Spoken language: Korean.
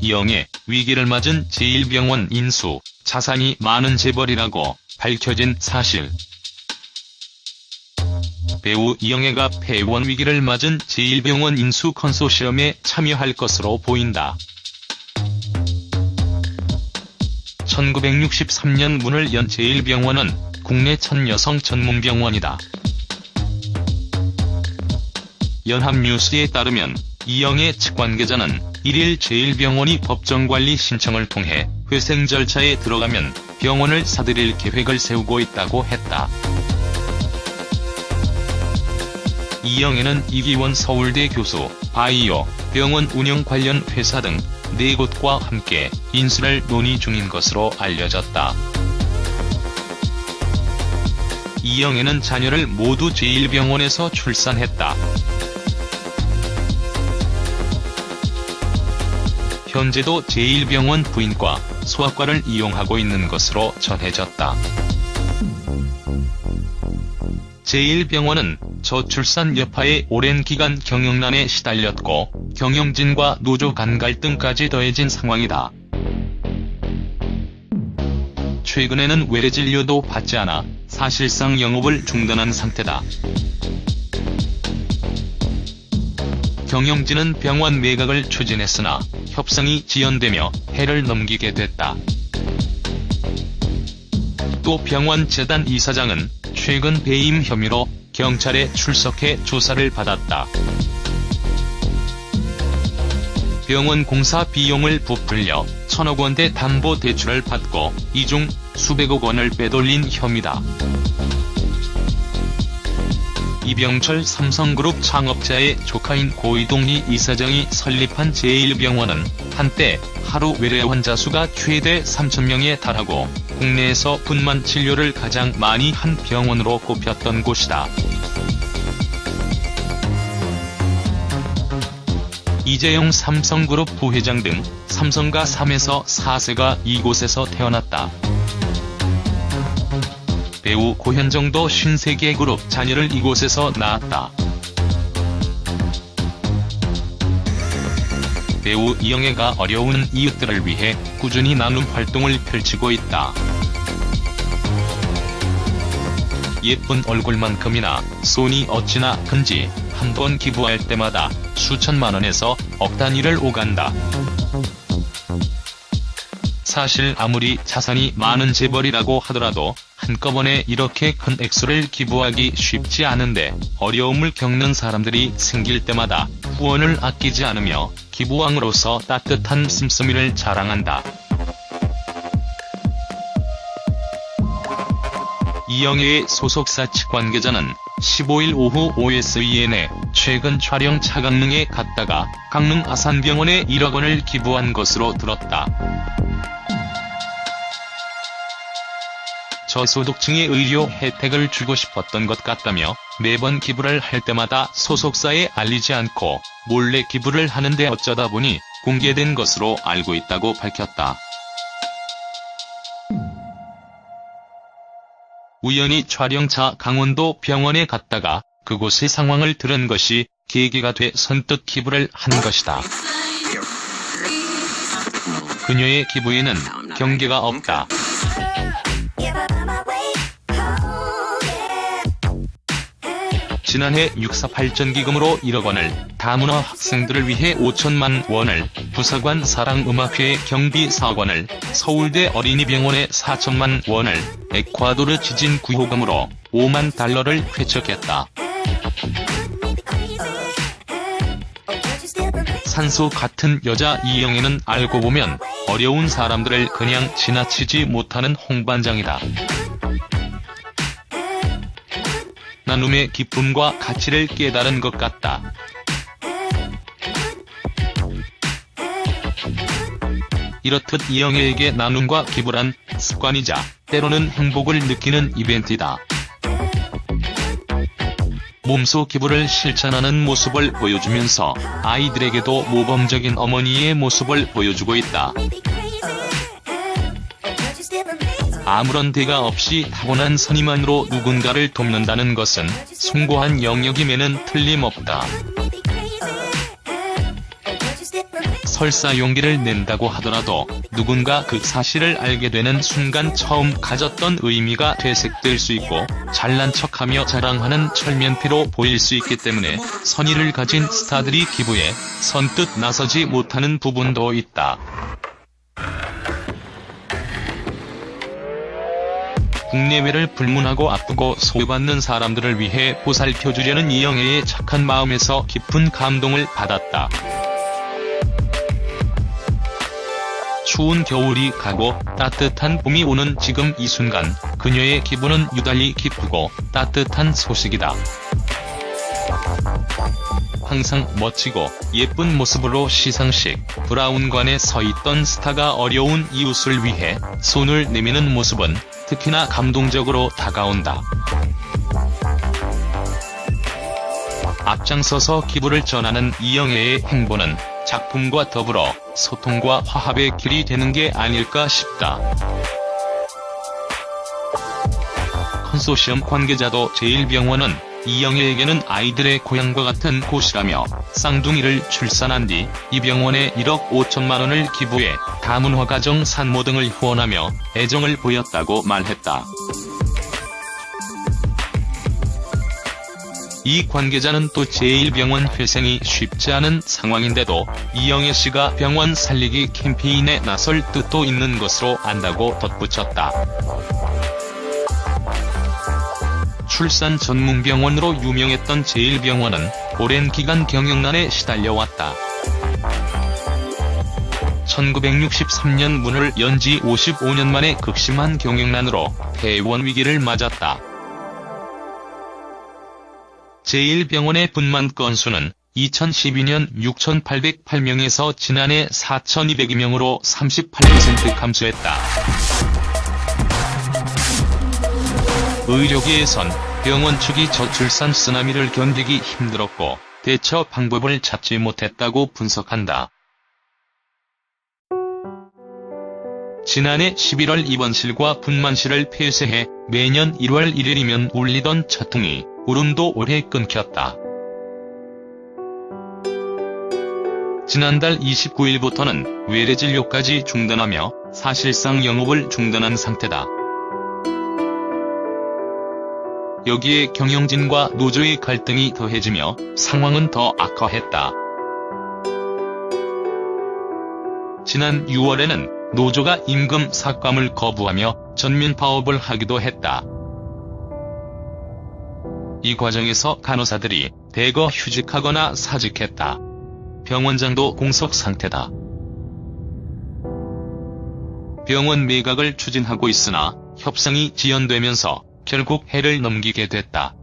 이영애, 위기를 맞은 제1병원 인수, 자산이 많은 재벌이라고 밝혀진 사실. 배우 이영애가 폐원 위기를 맞은 제1병원 인수 컨소시엄에 참여할 것으로 보인다. 1963년 문을 연 제1병원은 국내 첫 여성 전문병원이다. 연합뉴스에 따르면 이영애 측 관계자는 1일 제1병원이 법정관리 신청을 통해 회생 절차에 들어가면 병원을 사들일 계획을 세우고 있다고 했다. 이영애는 이기원 서울대 교수, 바이오, 병원 운영 관련 회사 등 4곳과 함께 인수를 논의 중인 것으로 알려졌다. 이영애는 자녀를 모두 제1병원에서 출산했다. 현재도 제1병원 부인과 소아과를 이용하고 있는 것으로 전해졌다. 제1병원은 저출산 여파에 오랜 기간 경영난에 시달렸고 경영진과 노조 간 갈등까지 더해진 상황이다. 최근에는 외래 진료도 받지 않아 사실상 영업을 중단한 상태다. 경영진은 병원 매각을 추진했으나 협상이 지연되며 해를 넘기게 됐다. 또 병원 재단 이사장은 최근 배임 혐의로 경찰에 출석해 조사를 받았다. 병원 공사 비용을 부풀려 1,000억 원대 담보 대출을 받고 이 중 수백억 원을 빼돌린 혐의다. 이병철 삼성그룹 창업자의 조카인 고이동희 이사장이 설립한 제1병원은 한때 하루 외래 환자 수가 최대 3,000명에 달하고 국내에서 분만 진료를 가장 많이 한 병원으로 꼽혔던 곳이다. 이재용 삼성그룹 부회장 등 삼성가 3에서 4세가 이곳에서 태어났다. 배우 고현정도 신세계 그룹 자녀를 이곳에서 낳았다. 배우 이영애가 어려운 이웃들을 위해 꾸준히 나눔 활동을 펼치고 있다. 예쁜 얼굴만큼이나 손이 어찌나 큰지 한 번 기부할 때마다 수천만 원에서 억 단위를 오간다. 사실 아무리 자산이 많은 재벌이라고 하더라도 한꺼번에 이렇게 큰 액수를 기부하기 쉽지 않은데 어려움을 겪는 사람들이 생길 때마다 후원을 아끼지 않으며 기부왕으로서 따뜻한 씀씀이를 자랑한다. 이영애의 소속사 측 관계자는 15일 오후 OSEN에 최근 촬영 차강릉에 갔다가 강릉 아산병원에 1억 원을 기부한 것으로 들었다. 저소득층의 의료 혜택을 주고 싶었던 것 같다며 매번 기부를 할 때마다 소속사에 알리지 않고 몰래 기부를 하는데 어쩌다 보니 공개된 것으로 알고 있다고 밝혔다. 우연히 촬영차 강원도 병원에 갔다가 그곳의 상황을 들은 것이 계기가 돼 선뜻 기부를 한 것이다. 그녀의 기부에는 경계가 없다. 지난해 6.4 발전기금으로 1억 원을, 다문화 학생들을 위해 5천만 원을, 부사관 사랑음악회 경비 4억 원을, 서울대 어린이병원에 4천만 원을, 에콰도르 지진 구호금으로 5만 달러를 회척했다. 산소 같은 여자 이영애는 알고 보면 어려운 사람들을 그냥 지나치지 못하는 홍반장이다. 나눔의 기쁨과 가치를 깨달은 것 같다. 이렇듯 이영애에게 나눔과 기부란 습관이자 때로는 행복을 느끼는 이벤트이다. 몸소 기부를 실천하는 모습을 보여주면서 아이들에게도 모범적인 어머니의 모습을 보여주고 있다. 아무런 대가 없이 타고난 선의만으로 누군가를 돕는다는 것은 숭고한 영역임에는 틀림없다. 설사 용기를 낸다고 하더라도 누군가 그 사실을 알게 되는 순간 처음 가졌던 의미가 되색될 수 있고 잘난 척하며 자랑하는 철면피로 보일 수 있기 때문에 선의를 가진 스타들이 기부에 선뜻 나서지 못하는 부분도 있다. 국내외를 불문하고 아프고 소외받는 사람들을 위해 보살펴주려는 이영애의 착한 마음에서 깊은 감동을 받았다. 추운 겨울이 가고 따뜻한 봄이 오는 지금 이 순간 그녀의 기분은 유달리 기쁘고 따뜻한 소식이다. 항상 멋지고 예쁜 모습으로 시상식 브라운관에 서 있던 스타가 어려운 이웃을 위해 손을 내미는 모습은 특히나 감동적으로 다가온다. 앞장서서 기부를 전하는 이영애의 행보는 작품과 더불어 소통과 화합의 길이 되는 게 아닐까 싶다. 컨소시엄 관계자도 제1병원은 이영애에게는 아이들의 고향과 같은 곳이라며 쌍둥이를 출산한 뒤 이 병원에 1억 5천만 원을 기부해 다문화 가정 산모 등을 후원하며 애정을 보였다고 말했다. 이 관계자는 또 제1병원 회생이 쉽지 않은 상황인데도 이영애 씨가 병원 살리기 캠페인에 나설 뜻도 있는 것으로 안다고 덧붙였다. 출산 전문 병원으로 유명했던 제1병원은 오랜 기간 경영난에 시달려왔다. 1963년 문을 연 지 55년 만에 극심한 경영난으로 폐원 위기를 맞았다. 제1병원의 분만 건수는 2012년 6,808명에서 지난해 4,202명으로 38% 감소했다. 의료계에선 병원 측이 저출산 쓰나미를 견디기 힘들었고 대처 방법을 찾지 못했다고 분석한다. 지난해 11월 입원실과 분만실을 폐쇄해 매년 1월 1일이면 울리던 차통이 울음도 올해 끊겼다. 지난달 29일부터는 외래진료까지 중단하며 사실상 영업을 중단한 상태다. 여기에 경영진과 노조의 갈등이 더해지며 상황은 더 악화했다. 지난 6월에는 노조가 임금 삭감을 거부하며 전면 파업을 하기도 했다. 이 과정에서 간호사들이 대거 휴직하거나 사직했다. 병원장도 공석 상태다. 병원 매각을 추진하고 있으나 협상이 지연되면서 결국 해를 넘기게 됐다.